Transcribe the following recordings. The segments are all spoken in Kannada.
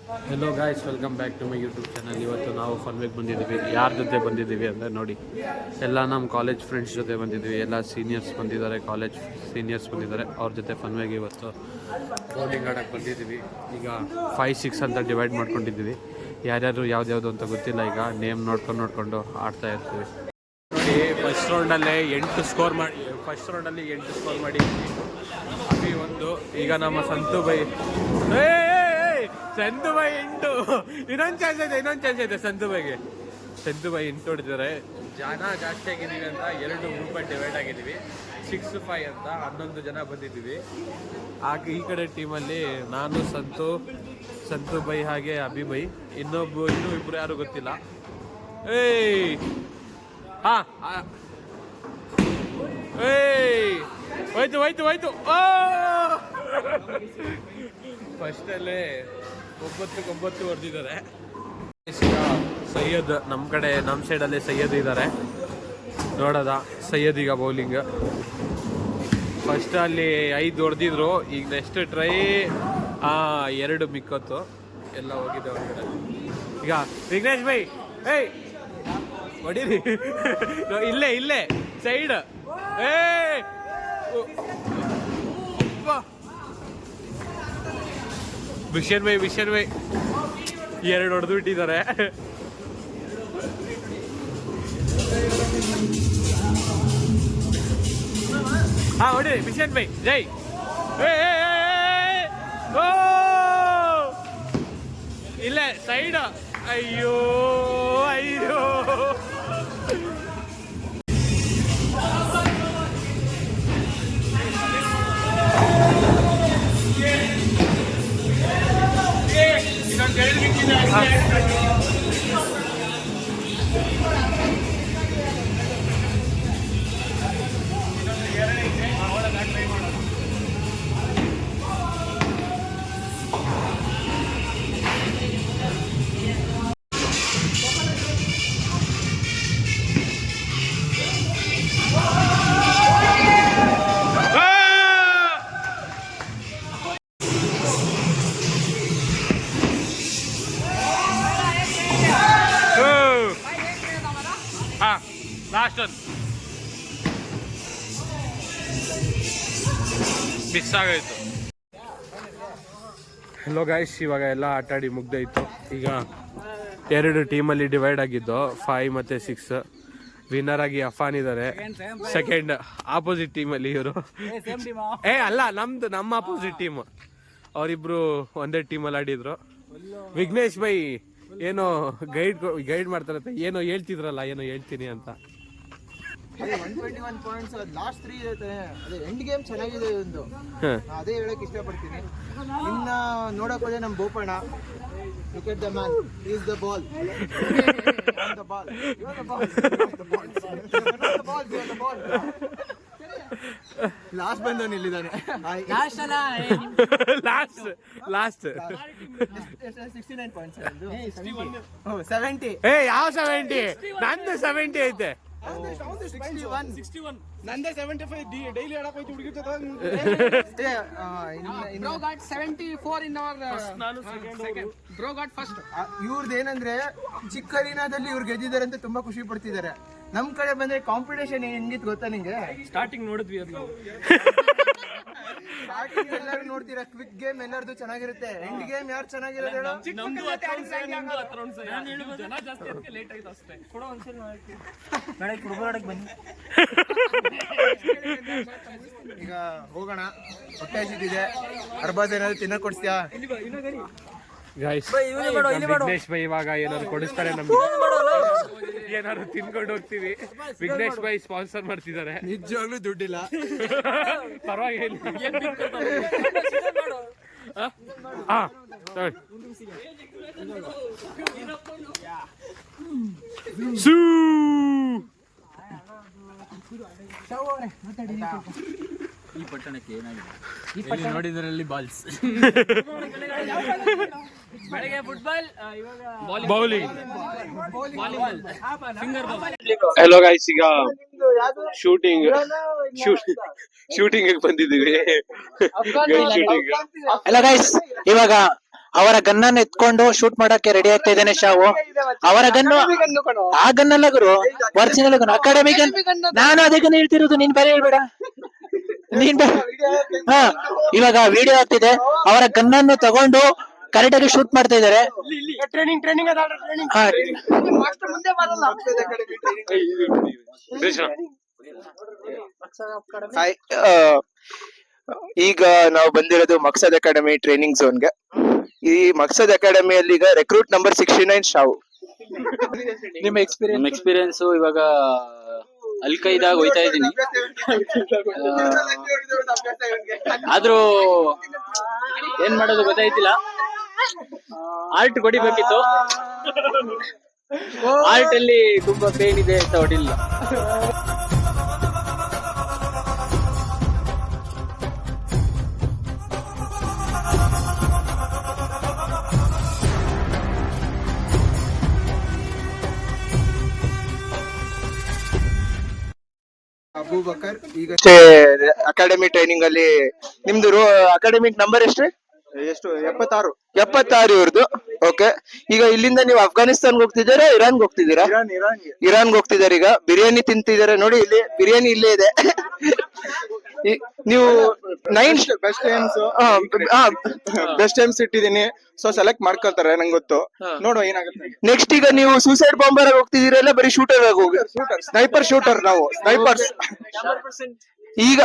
Hello guys, welcome back to my YouTube channel. ಇವತ್ತು ನಾವು ಫನ್ವೇಗೆ ಬಂದಿದ್ದೀವಿ. ಯಾರ ಜೊತೆ ಬಂದಿದ್ದೀವಿ ಅಂದರೆ ನೋಡಿ, ಎಲ್ಲ ನಮ್ಮ ಕಾಲೇಜ್ ಫ್ರೆಂಡ್ಸ್ ಜೊತೆ ಬಂದಿದ್ದೀವಿ. ಎಲ್ಲ ಸೀನಿಯರ್ಸ್ ಬಂದಿದ್ದಾರೆ, ಕಾಲೇಜ್ ಸೀನಿಯರ್ಸ್ ಬಂದಿದ್ದಾರೆ. ಅವ್ರ ಜೊತೆ ಫನ್ವೇಗೆ ಇವತ್ತು ಬೌಲಿಂಗ್ ಆಡೋಕ್ಕೆ ಬಂದಿದ್ದೀವಿ. ಈಗ 5-6 ಅಂತ ಡಿವೈಡ್ ಮಾಡ್ಕೊಂಡಿದ್ದೀವಿ. ಯಾರ್ಯಾರು ಯಾವ್ದು ಅಂತ ಗೊತ್ತಿಲ್ಲ. ಈಗ ನೇಮ್ ನೋಡ್ಕೊಂಡು ಆಡ್ತಾ ಇರ್ತೀವಿ. ನೋಡಿ, ಫಸ್ಟ್ ರೌಂಡಲ್ಲಿ 8 ಸ್ಕೋರ್ ಮಾಡಿ ಅಭಿ ಒಂದು. ಈಗ ನಮ್ಮ ಸಂತು ಬೈ 8 ಇನ್ನೊಂದು ಚಾನ್ಸ್ ಇದೆ ಸಂತು ಬೈ 8 ಹೊಡಿದ್ದಾರೆ. ಜನ ಜಾಸ್ತಿ ಆಗಿದ್ದೀವಿ ಅಂತ 2 ಗ್ರೂಪಾಗಿ ಡಿವೈಡ್ ಆಗಿದ್ದೀವಿ. 6-5 ಅಂತ 11 ಜನ ಬಂದಿದ್ದೀವಿ. ಆಗ ಈ ಕಡೆ ಟೀಮಲ್ಲಿ ನಾನು, ಸಂತು ಬೈ ಹಾಗೆ ಅಭಿ ಬೈ, ಇನ್ನೂ ಇಬ್ಬರು ಯಾರು ಗೊತ್ತಿಲ್ಲ. ಹೋಯ್ತು. ಫಸ್ಟಲ್ಲೇ 9 ಹೊಡೆದಿದ್ದಾರೆ. ಸೈಯದ್ ನಮ್ಮ ಸೈಡಲ್ಲಿ ಸೈಯದ್ ಇದ್ದಾರೆ. ನೋಡೋದ ಸೈಯದ್ ಈಗ ಬೌಲಿಂಗ್. ಫಸ್ಟ್ ಅಲ್ಲಿ 5 ಹೊಡೆದಿದ್ರು. ಈಗ ನೆಕ್ಸ್ಟ್ ಟ್ರೈ 2 ಮಿಕ್ಕತ್ತು ಎಲ್ಲ ಹೋಗಿದೆ ಹೊರಗಡೆ. ಈಗ ವಿಘ್ನೇಶ್ ಬೈ ಹೊಡೀರಿ. ಇಲ್ಲೇ ಸೈಡ್. ವಿಷನ್ ಬೈ 2 ಹೊಡೆದು ಬಿಟ್ಟಿದ್ದಾರೆ. ಹೊಡಿ ವಿಷನ್ ಬೈ ಜೈ. ಇಲ್ಲೇ ಸೈಡ್. ಅಯ್ಯೋ ಲಾಸ್ಟ್ ಒನ್ ಮಿಸ್ ಆಗೋಯ್ತು. ಹಲೋ ಗಾಯ್ಸ್, ಇವಾಗ ಎಲ್ಲ ಆಟಾಡಿ ಮುಗ್ದಾಯ್ತು. ಈಗ 2 ಟೀಮಲ್ಲಿ ಡಿವೈಡ್ ಆಗಿದ್ದು 5 ಮತ್ತು 6. ವಿನ್ನರ್ ಆಗಿ ಅಫಾನ್ ಇದ್ದಾರೆ. ಸೆಕೆಂಡ್ ಆಪೋಸಿಟ್ ಟೀಮಲ್ಲಿ ಇವರು. ಅಲ್ಲ, ನಮ್ಮ ಆಪೋಸಿಟ್ ಟೀಮ್. ಅವರಿಬ್ರು ಒಂದೇ ಟೀಮಲ್ಲಿ ಆಡಿದ್ರು. ವಿಘ್ನೇಶ್ ಬೈ ಏನೋ ಗೈಡ್ ಮಾಡ್ತಾರತ್ತೆ. ಏನೋ ಹೇಳ್ತಿದ್ರಲ್ಲ, ಏನೋ ಹೇಳ್ತೀನಿ ಅಂತ. 121 ಪಾಯಿಂಟ್ಸ್ ಲಾಸ್ಟ್ 3 ಇರುತ್ತೆ. ಅದೇ ಎಂಡ್ ಗೇಮ್ ಚೆನ್ನಾಗಿದೆ ಒಂದು, ಅದೇ ಹೇಳಕ್ ಇಷ್ಟಪಡ್ತೀನಿ. ಇನ್ನ ನೋಡಕ್ ಹೋದ್ರೆ ನಮ್ಮ Bopanna, look at the man, is the ball, last ಬಂದವನು ಇಲ್ಲಿದ್ದಾನೆ. Last 69 points. 70. ಯಾವ 70? ನಂದು 70 ಐತೆ. 61 ನಂದೇ 75 ಡೈಲಿ ಆಡಕ್ ಹೋಯ್ತು ಹುಡುಗಿ ಜೊತೆ. ಬ್ರೋ ಗಾಟ್ 74 ಇನ್ ಅವರ್ ನಾನು ಸೆಕೆಂಡ್ ಬ್ರೋ ಗಾಟ್ ಫಸ್ಟ್. ಇವ್ರದ್ದು ಏನಂದ್ರೆ ಚಿಕ್ಕರಿನಾದಲ್ಲಿ ಇವ್ರು ಗೆದ್ದಿದ್ದಾರೆ ಅಂತ ತುಂಬಾ ಖುಷಿ ಪಡ್ತಿದ್ದಾರೆ. ನಮ್ ಕಡೆ ಬಂದ್ರೆ ಕಾಂಪಿಟೇಷನ್ ಹೆಂಗಿತ್ತು ಗೊತ್ತಾ ನಿಂಗೆ? ಸ್ಟಾರ್ಟಿಂಗ್ ನೋಡಿದ್ವಿ ಅದು. ಸ್ಟಾರ್ಟಿಂಗ್ ಎಲ್ಲರೂ ನೋಡ್ತೀರಾ, ಕ್ವಿಕ್ ಗೇಮ್ ಎಲ್ಲರದು ಚೆನ್ನಾಗಿರುತ್ತೆ. ಎಂಡ್ ಗೇಮ್ ಯಾರು ಚೆನ್ನಾಗಿರೋದು ಹೇಳು? ನಮ್ದು ಜನ ಜಾಸ್ತಿ ಅದಕ್ಕೆ ಲೇಟ್ ಆಯ್ತು ಅಷ್ಟೇ. ಕೊಡೋ ಒಂದ್ಸಲ ನಾಳೆ ಕುಡ್ಬೋಡಕ್ಕೆ ಬನ್ನಿ. ಈಗ ಹೋಗೋಣ, ಹೊಟ್ಟೆ ಹಸಿದಿದೆ. ಅರ್ಬಾದ್ ಏನಾದ್ರು ತಿನ್ನಕ್ ಕೊಡ್ಸ್ತೀಯಾ? ಗೈಸ್, ವಿಘ್ನೇಶ್ ಬೈ ಇವಾಗ ಏನಾದ್ರು ಕೊಡಿಸ್ತಾರೆ ನಮ್ಗೆ. ಏನಾದ್ರು ತಿನ್ಕೊಂಡು ಹೋಗ್ತೀವಿ. ವಿಘ್ನೇಶ್ ಬೈ ಸ್ಪಾನ್ಸರ್ ಮಾಡ್ತಿದ್ದಾರೆ. ನಿಜವಾಗ್ಲೂ ದುಡ್ಡಿಲ್ಲ, ಪರವಾಗಿಲ್ಲ. ಈ ಪಟ್ಟಣಕ್ಕೆ ಏನಾಗಿದೆ? ಇಲ್ಲಿ ನೋಡಿದ್ರಲ್ಲಿ ಬಾಲ್ಸ್. ಬೆಳಗ್ಗೆ ಫುಟ್ಬಾಲ್, ಇವಾಗ bowling, volleyball, finger ball. Hello guys, ಈಗ ಶೂಟಿಂಗ್ ಬಂದಿದ್ದೀವಿ. ಹಲೋ ಗೈಸ್, ಇವಾಗ ಅವರ ಗನ್ನನ್ನು ಎತ್ಕೊಂಡು ಶೂಟ್ ಮಾಡಕ್ಕೆ ರೆಡಿ ಆಗ್ತಾ ಇದ್ದಾನೆ ಶಾವು. ಅವರ ಗನ್ನು ಆ ಗನ್ನಲ್ಲ ಗುರು, ಒರಿಜಿನಲ್ ಗನ್, ಅಕಾಡೆಮಿ ಗನ್. ನಾನು ಅದೇ ಗನ್ ಹೇಳ್ತಿರೋದು, ನೀನ್ ಬೇರೆ ಹೇಳ್ಬೇಡ. ಹಾ, ಇವಾಗ ವಿಡಿಯೋ ಆಗ್ತಿದೆ. ಅವರ ಗನ್ನನ್ನು ತಗೊಂಡು ಕರೆಕ್ಟ್ ಆಗಿ ಶೂಟ್ ಮಾಡ್ತಾ ಇದಾರೆ. ಈಗ ನಾವು ಬಂದಿರೋದು ಮಕ್ಸದ್ ಅಕಾಡೆಮಿ ಟ್ರೈನಿಂಗ್ ಝೋನ್ಗೆ. ಈ ಮಕ್ಸದ್ ಅಕಾಡೆಮಿಯಲ್ಲಿ ಈಗ ರೆಕ್ರೂಟ್ ನಂಬರ್ 69 ಶಾವು. ನಿಮ್ಮ ಎಕ್ಸ್ಪೀರಿಯನ್ಸ್ ಇವಾಗ ಅಲ್ಕೈದಾಗ ಹೋಯ್ತಾ ಇದೀನಿ. ಆದ್ರೂ ಏನ್ ಮಾಡೋದು ಗೊತ್ತಾಯ್ತಿಲ್ಲ. ಆರ್ಟ್ ಹೊಡಿಬೇಕಿತ್ತು, ಆರ್ಟ್ ಅಲ್ಲಿ ತುಂಬಾ ಪೇನ್ ಇದೆ ಅಂತ ಹೊಡಿಲ್ಲ. ಅಬೂಬಕರ್ ಈಗ ಅಕಾಡೆಮಿ ಟ್ರೈನಿಂಗ್ ಅಲ್ಲಿ. ನಿಮ್ದು ಅಕಾಡೆಮಿಕ್ ನಂಬರ್ ಎಷ್ಟು? 76 ಇವ್ರದ್ದು. ಓಕೆ, ಈಗ ಇಲ್ಲಿಂದ ನೀವು ಅಫ್ಘಾನಿಸ್ತಾನ್ಗೆ ಹೋಗ್ತಿದ್ದೀರಾ, ಇರಾನ್ಗೆ ಹೋಗ್ತಿದ್ದೀರಾ? ಇರಾನ್ಗೆ ಹೋಗ್ತಿದ್ದಾರೆ. ಈಗ ಬಿರಿಯಾನಿ ತಿಂತಿದ್ದಾರೆ ನೋಡಿ, ಇಲ್ಲಿ ಬಿರಿಯಾನಿ ಇಲ್ಲೇ ಇದೆ. ನೀವು 9 ಬೆಸ್ಟ್ ಟೈಮ್ಸ್ ಇಟ್ಟಿದ್ದೀನಿ, ಸೊ ಸೆಲೆಕ್ಟ್ ಮಾಡ್ಕೊಳ್ತಾರೆ, ನಂಗೆ ಗೊತ್ತು. ನೋಡುವ ಏನಾಗುತ್ತೆ ನೆಕ್ಸ್ಟ್. ಈಗ ನೀವು ಸೂಸೈಡ್ ಬಾಂಬರ್ ಹೋಗ್ತಿದ್ದೀರಲ್ಲ, ಬರೀ ಶೂಟರ್ ಆಗಿ ಹೋಗಿ, ಸ್ನೈಪರ್ ಶೂಟರ್. ನಾವು ಸ್ನೈಪರ್ಸ್. ಈಗ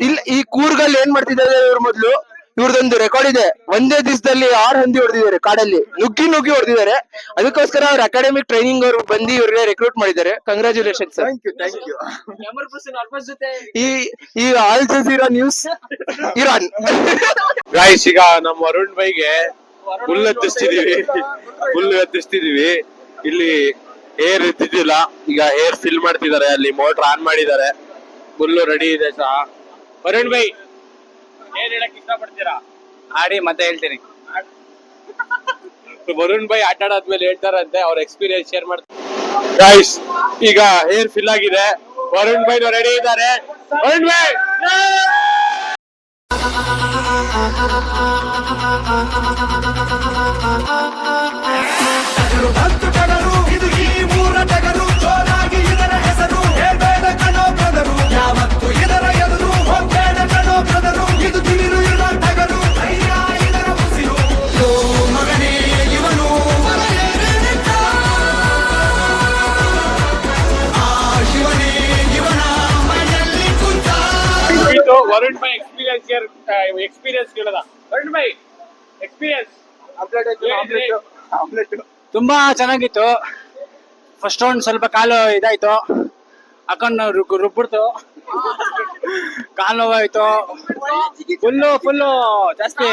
ಇಲ್ಲ, ಈ ಕೂರ್ಗಲ್ಲಿ ಏನ್ ಮಾಡ್ತಿದ್ದಾರೆ ಇವ್ರ ಮೊದ್ಲು, ಇವ್ರದೊಂದು ರೆಕಾರ್ಡ್ ಇದೆ. ಒಂದೇ ದಿವಸದಲ್ಲಿ 6 ಹಂದಿ ಹೊಡೆದಿದ್ದಾರೆ, ಕಾಡಲ್ಲಿ ನುಗ್ಗಿ ಹೊಡೆದಿದ್ದಾರೆ. ಅದಕ್ಕೋಸ್ಕರ ಅವ್ರ ಅಕಾಡೆಮಿಕ್ ಟ್ರೈನಿಂಗ್ ಅವರು ಬಂದು ಇವ್ರನ್ನ ರೆಕ್ರೂಟ್ ಮಾಡಿದ್ದಾರೆ. Congratulation sir. Thank you. ಈ Al Jazeera news Iran. Guys, ಈಗ ನಮ್ಮ ವರುಣ್ ಬೈಗೆ ಹುಲ್ಲು ಹತ್ತಿಸ್ತಿದೀವಿ. ಇಲ್ಲಿ ಏರ್ ಎತ್ತಿದ್ದಿಲ್ಲ, ಈಗ ಏರ್ ಫಿಲ್ ಮಾಡ್ತಿದ್ದಾರೆ. ಅಲ್ಲಿ ಮೋಟರ್ ಆನ್ ಮಾಡಿದ್ದಾರೆ, ಹುಲ್ಲು ರೆಡಿ ಇದೆ ಸಹ. ವರುಣ್ ಬೈ, ಏನ್ ಹೇಳಕ್ ಇಷ್ಟಪಡ್ತೀರಾ? ಆಡಿ ಮತ್ತೆ ಹೇಳ್ತೀನಿ. ವರುಣ್ ಬೈ ಆಟ ಆಡಾದ್ಮೇಲೆ ಹೇಳ್ತಾರಂತೆ, ಅವ್ರ ಎಕ್ಸ್ಪೀರಿಯನ್ಸ್ ಶೇರ್ ಮಾಡ್ತಾರೆ. ಗಾಯ್ಸ್, ಈಗ ಹೇರ್ ಫಿಲ್ ಆಗಿದೆ, ವರುಣ್ ಬೈ ರೆಡಿ ಇದ್ದಾರೆ. ವರುಣ್ ಬೈ ಇದು ಈ ಮೂರ ಟಗರು, ಜೋರಾಗಿ ಇದರ ಹೆಸರು, ಹೇಳಬೇಡ ಕಣೋ ಬ್ರದರು, ಯಾವತ್ತು ಇದರ ಎದುರು ಹೋಗಬೇಡ ಕಣೋ ಬ್ರದರು. ಇದು ತಿಳಿರು ಇರೋ ಟಗರು, ಧೈರ್ಯ ಇದರ ಉಸಿರು, ಮಗನೇ ಇವನು ಆ ಶಿವನೇ ಇವನ ಮೈಯಲ್ಲಿ ಕುಂತ. ವರುಣ್ ಬೈ ಎಕ್ಸ್ಪೀರಿಯನ್ಸ್ ಕೇಳದ. Varun by experience. ತುಂಬಾ ಚೆನ್ನಾಗಿತ್ತು. ಫಸ್ಟ್ ರೌಂಡ್ ಸ್ವಲ್ಪ ಕಾಲು ಇದಾಯ್ತು, ಹಾಕೊಂಡು ರುಬ್ಬಿಡ್ತು, ಕಾಲು ನೋವಾಯ್ತು. ಫುಲ್ಲು ಜಾಸ್ತಿ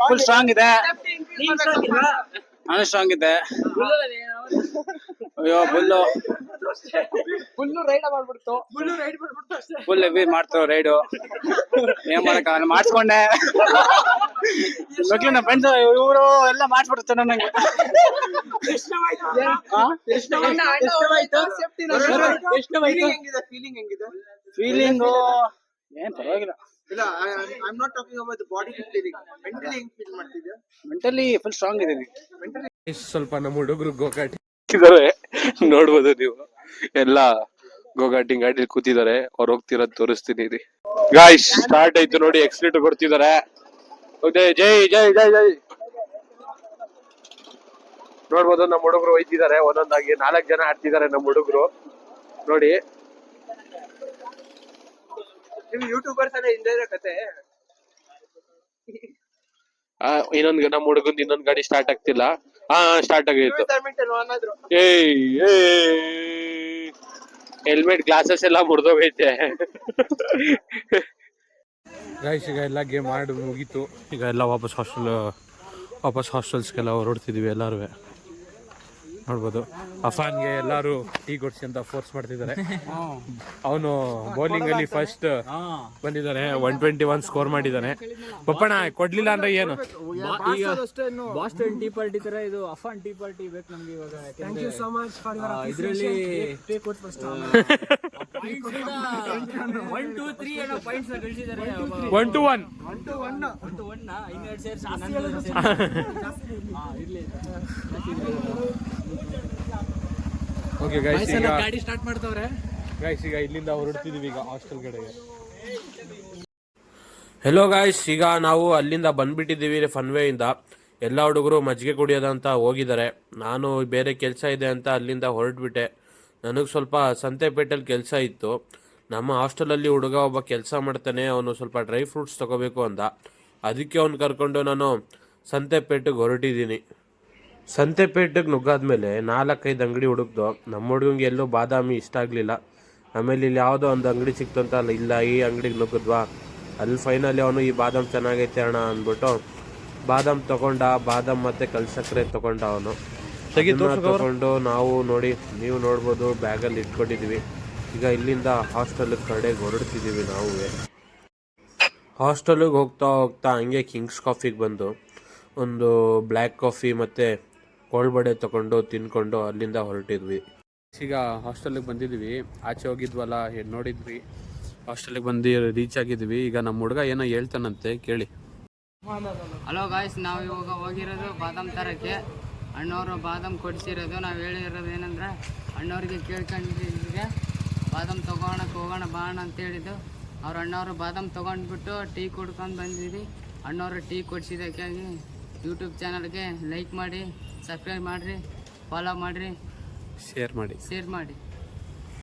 ಫುಲ್ ಸ್ಟ್ರಾಂಗ್ ಇದೆ. ನಾನು ಸ್ಟ್ರಾಂಗ್ ಇದ್ದೆ. ಅಯ್ಯೋ ಫುಲ್ಲು ರೈಡ್ ಮಾಡ್ಬಿಡ್ತು. ಫುಲ್ ಹೆವಿ ಮಾಡ್ತು ರೈಡು. ಏನ್ ಮಾಡಕ್ಕ, ಮಾಡಿಸ್ಕೊಂಡೆ. ಮಕ್ಳು ನಮ್ಮ ಫ್ರೆಂಡ್ಸ್ ಇವರು ಎಲ್ಲ ಮಾಡಿಸ್ಬಿಡ್ತಾರೆ ನಂಗೆ. ಫೀಲಿಂಗು ಏನ್ ಪರವಾಗಿಲ್ಲ. ಮೆಂಟಲಿ ಫುಲ್ ಸ್ಟ್ರಾಂಗ್ ಇದೀನಿ. ಸ್ವಲ್ಪ ನಮ್ಮ ಹುಡುಗರು ಗೋಕಾಟಿ ನೋಡ್ಬೋದು ನೀವು. ಎಲ್ಲ ಗೋಗಾಟಿಂಗ್ ಗಾಡಿ ಕೂತಿದ್ದಾರೆ. ಅವ್ರು ಹೋಗ್ತಿರೋದ್ ತೋರಿಸ್ತೀನಿ. ಗಾಯ್ಸ್, ಸ್ಟಾರ್ಟ್ ಆಯ್ತು ನೋಡಿ, ಎಕ್ಸ್ಲೇಟರ್ ಕೊಡ್ತಿದ್ದಾರೆ. ಜೈ ಜೈ ಜೈ ಜೈ. ನೋಡ್ಬೋದು, ನಮ್ಮ ಹುಡುಗರು ಹೋಯ್ತಿದ್ದಾರೆ ಒಂದೊಂದಾಗಿ. 4 ಜನ ಆಡ್ತಿದ್ದಾರೆ ನಮ್ಮ ಹುಡುಗರು ನೋಡಿ. ಯೂಟ್ಯೂಬರ್ಸ್ ಎಲ್ಲ ಹಿಂದೆ ಕತೆ. ಇನ್ನೊಂದ್ ನಮ್ಮ ಹುಡುಗಂದು ಇನ್ನೊಂದ್ ಗಾಡಿ ಸ್ಟಾರ್ಟ್ ಆಗ್ತಿಲ್ಲ. ಸ್ಟಾರ್ಟ್ ಆಗಿತ್ತು. ಹೆಲ್ಮೆಟ್ ಗ್ಲಾಸಸ್ ಎಲ್ಲ ಮುರಿದೋಗೈತೆ. ಗೈಸ್, ಈಗ ಎಲ್ಲ ಗೇಮ್ ಆಡಿ ಮುಗೀತು. ಈಗ ಎಲ್ಲ ವಾಪಸ್ ಹಾಸ್ಟೆಲ್ಸ್ಗೆಲ್ಲ ಹೊರಡ್ತಿದೀವಿ ಎಲ್ಲಾರು. ನೋಡ್ಬೋದು, ಅಫಾನ್ಗೆ ಎಲ್ಲಾರು ಟೀ ಕೊಡ್ಸಿ ಅಂತ ಫೋರ್ಸ್ ಮಾಡ್ತಿದ್ದಾರೆ. ಅವನು ಬೌಲಿಂಗ್ ಅಲ್ಲಿ ಫಸ್ಟ್ ಬಂದಿದ್ದಾನೆ, 121 ಸ್ಕೋರ್ ಮಾಡಿದ್ದಾನೆ. ಪಪ್ಪಣ ಕೊಡ್ಲಿಲ್ಲ ಅಂದ್ರೆ ಏನು? ಬಾಸ್ಟನ್ ಟೀ ಪಾರ್ಟಿ ತರ ಇದು ಅಫಾನ್ ಟೀ ಪಾರ್ಟಿ ಬೇಕು ನಮ್ಗೆ ಇವಾಗ. Thank you so much for your ಇದರಲ್ಲಿ 1 2 3 ಏನೋ ಪಾಯಿಂಟ್ಸ್ ಗಳಿಸಿದ್ದಾರೆ. 1 to 1. 1 to 1. 1 to 1 ಇನ್ನೆರಡು ಸೇರಿಸಿ ಓಕೆ ಗೈಸ್, ಈಗ ಗಾಡಿ ಸ್ಟಾರ್ಟ್ ಮಾಡ್ತವ್ರೆ. ಗೈಸ್ ಈಗ ಇಲ್ಲಿಂದ ಹೊರಡ್ತಿದೀವಿ ಈಗ ಹಾಸ್ಟೆಲ್ ಕಡೆಗೆ. ಹೆಲೋ ಗೈಸ್, ಈಗ ನಾವು ಅಲ್ಲಿಂದ ಬಂದ್ಬಿಟ್ಟಿದ್ದೀವಿ ಫನ್ವೇಯಿಂದ. ಎಲ್ಲ ಹುಡುಗರು ಮಜ್ಜಿಗೆ ಕುಡಿಯೋದಂತ ಹೋಗಿದ್ದಾರೆ. ನಾನು ಬೇರೆ ಕೆಲಸ ಇದೆ ಅಂತ ಅಲ್ಲಿಂದ ಹೊರಟ್ಬಿಟ್ಟೆ. ನನಗೆ ಸ್ವಲ್ಪ ಸಂತೆಪೇಟೆಯಲ್ಲಿ ಕೆಲಸ ಇತ್ತು. ನಮ್ಮ ಹಾಸ್ಟೆಲಲ್ಲಿ ಹುಡುಗ ಒಬ್ಬ ಕೆಲಸ ಮಾಡ್ತಾನೆ, ಅವನು ಸ್ವಲ್ಪ ಡ್ರೈ ಫ್ರೂಟ್ಸ್ ತೊಗೋಬೇಕು ಅಂದ. ಅದಕ್ಕೆ ಅವ್ನು ಕರ್ಕೊಂಡು ನಾನು ಸಂತೆಪೇಟೆಗೆ ಹೊರಟಿದ್ದೀನಿ. ಸಂತೆಪೇಟೆಗೆ ನುಗ್ಗಾದ್ಮೇಲೆ 4-5 ಅಂಗಡಿ ಹುಡುಕ್ದು. ನಮ್ಮ ಹುಡುಗಂಗೆ ಎಲ್ಲೂ ಬಾದಾಮಿ ಇಷ್ಟ ಆಗಲಿಲ್ಲ. ಆಮೇಲೆ ಇಲ್ಲಿ ಯಾವುದೋ ಒಂದು ಅಂಗಡಿ ಸಿಕ್ತು ಅಂತ ಇಲ್ಲ, ಈ ಅಂಗಡಿಗೆ ನುಗ್ಗಿದ್ವಾ. ಅಲ್ಲಿ ಫೈನಲಿ ಅವನು ಈ ಬಾದಾಮ್ ಚೆನ್ನಾಗೈತೆ ಅಣ್ಣ ಅಂದ್ಬಿಟ್ಟು ಬಾದಾಮ್ ತೊಗೊಂಡ. ಬಾದಾಮ್ ಮತ್ತು ಕಲ್ಸಕ್ಕರೆ ತೊಗೊಂಡ ಅವನು. ತಗೊಂಡು ನಾವು ನೋಡಿ, ನೀವು ನೋಡ್ಬೋದು, ಬ್ಯಾಗಲ್ಲಿ ಇಟ್ಕೊಂಡಿದ್ದೀವಿ. ಈಗ ಇಲ್ಲಿಂದ ಹಾಸ್ಟೆಲ್ ಕಡೆಗೆ ಹೊರಡ್ತಿದ್ದೀವಿ ನಾವು. ಹಾಸ್ಟೆಲಿಗೆ ಹೋಗ್ತಾ ಹೋಗ್ತಾ ಹಂಗೆ ಕಿಂಗ್ಸ್ ಕಾಫಿಗೆ ಬಂದು ಒಂದು ಬ್ಲ್ಯಾಕ್ ಕಾಫಿ ಮತ್ತು ಕೋಳ್ಬಡೆ ತೊಗೊಂಡು ತಿನ್ಕೊಂಡು ಅಲ್ಲಿಂದ ಹೊರಟಿದ್ವಿ. ಈಗ ಹಾಸ್ಟೆಲಿಗೆ ಬಂದಿದ್ವಿ. ಆಚೆ ಹೋಗಿದ್ವಲ್ಲ, ನೋಡಿದ್ವಿ. ಹಾಸ್ಟೆಲಿಗೆ ಬಂದು ರೀಚ್ ಆಗಿದ್ವಿ. ಈಗ ನಮ್ಮ ಹುಡುಗ ಏನೋ ಹೇಳ್ತಾನಂತೆ, ಕೇಳಿ. ಹಲೋ ಗಾಯ್ಸ್, ನಾವು ಇವಾಗ ಹೋಗಿರೋದು ಬಾದಾಮ್ ತರಕ್ಕೆ. ಅಣ್ಣವರು ಬಾದಾಮ್ ಕೊಡಿಸಿರೋದು. ನಾವು ಹೇಳಿರೋದು ಏನಂದ್ರೆ, ಅಣ್ಣವ್ರಿಗೆ ಕೇಳ್ಕೊಂಡಿದ್ದೆ ಬಾದಾಮ್ ತೊಗೊಳಕ್ಕೆ ಹೋಗೋಣ ಬಾಣ ಅಂತ ಹೇಳಿದ್ದು. ಅವ್ರ ಅಣ್ಣವರು ಬಾದಾಮ್ ತೊಗೊಂಡ್ಬಿಟ್ಟು ಟೀ ಕುಡ್ಕೊಂಡು ಬಂದಿದ್ವಿ. ಅಣ್ಣವರು ಟೀ ಕೊಡಿಸಿದ್ದಕ್ಕಾಗಿ ಯೂಟ್ಯೂಬ್ ಚಾನಲ್ಗೆ ಲೈಕ್ ಮಾಡಿ, ಸಬ್ಸ್ಕ್ರೈಬ್ ಮಾಡಿರಿ, ಫಾಲೋ ಮಾಡಿರಿ, ಶೇರ್ ಮಾಡಿ.